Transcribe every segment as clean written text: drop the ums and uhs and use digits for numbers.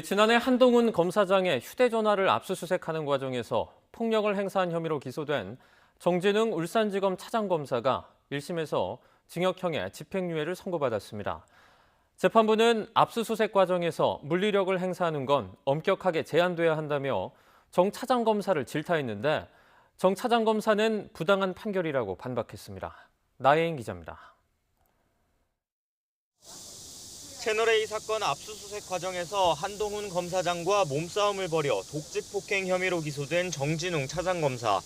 지난해 한동훈 검사장의 휴대전화를 압수수색하는 과정에서 폭력을 행사한 혐의로 기소된 정진웅 울산지검 차장검사가 1심에서 징역형의 집행유예를 선고받았습니다. 재판부는 압수수색 과정에서 물리력을 행사하는 건 엄격하게 제한돼야 한다며 정 차장검사를 질타했는데 정 차장검사는 부당한 판결이라고 반박했습니다. 나혜인 기자입니다. 채널A 사건 압수수색 과정에서 한동훈 검사장과 몸싸움을 벌여 독직 폭행 혐의로 기소된 정진웅 차장검사.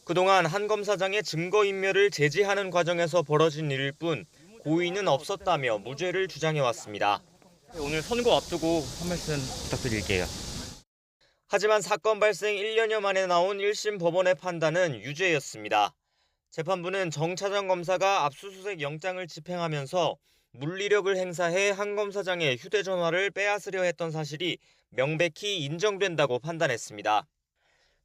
그동안 한 검사장의 증거인멸을 제지하는 과정에서 벌어진 일일 뿐 고의는 없었다며 무죄를 주장해왔습니다. 오늘 선고 앞두고 한 말씀 부탁드릴게요. 하지만 사건 발생 1년여 만에 나온 1심 법원의 판단은 유죄였습니다. 재판부는 정 차장검사가 압수수색 영장을 집행하면서 물리력을 행사해 한 검사장의 휴대전화를 빼앗으려 했던 사실이 명백히 인정된다고 판단했습니다.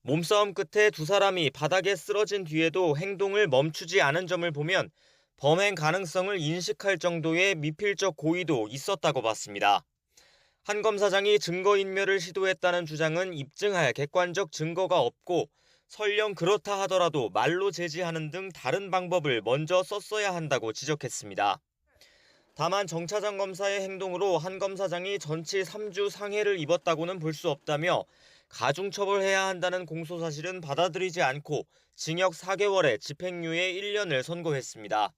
몸싸움 끝에 두 사람이 바닥에 쓰러진 뒤에도 행동을 멈추지 않은 점을 보면 범행 가능성을 인식할 정도의 미필적 고의도 있었다고 봤습니다. 한 검사장이 증거인멸을 시도했다는 주장은 입증할 객관적 증거가 없고 설령 그렇다 하더라도 말로 제지하는 등 다른 방법을 먼저 썼어야 한다고 지적했습니다. 다만 정 차장검사의 행동으로 한 검사장이 전치 3주 상해를 입었다고는 볼 수 없다며 가중처벌해야 한다는 공소사실은 받아들이지 않고 징역 4개월에 집행유예 1년을 선고했습니다.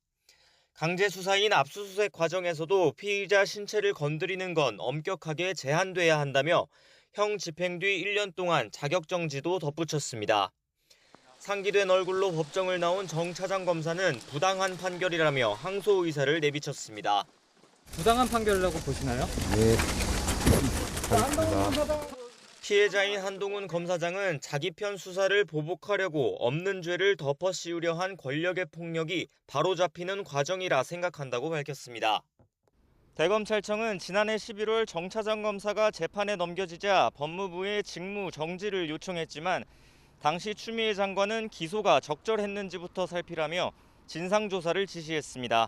강제수사인 압수수색 과정에서도 피의자 신체를 건드리는 건 엄격하게 제한돼야 한다며 형 집행 뒤 1년 동안 자격정지도 덧붙였습니다. 상기된 얼굴로 법정을 나온 정 차장검사는 부당한 판결이라며 항소 의사를 내비쳤습니다. 부당한 판결이라고 보시나요? 네, 그렇습니다. 피해자인 한동훈 검사장은 자기 편 수사를 보복하려고 없는 죄를 덮어 씌우려 한 권력의 폭력이 바로잡히는 과정이라 생각한다고 밝혔습니다. 대검찰청은 지난해 11월 정 차장검사가 재판에 넘겨지자 법무부에 직무 정지를 요청했지만 당시 추미애 장관은 기소가 적절했는지부터 살피라며 진상조사를 지시했습니다.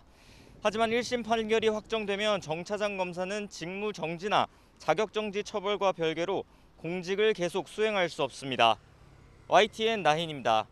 하지만 1심 판결이 확정되면 정 차장검사는 직무 정지나 자격정지 처벌과 별개로 공직을 계속 수행할 수 없습니다. YTN 나힌입니다.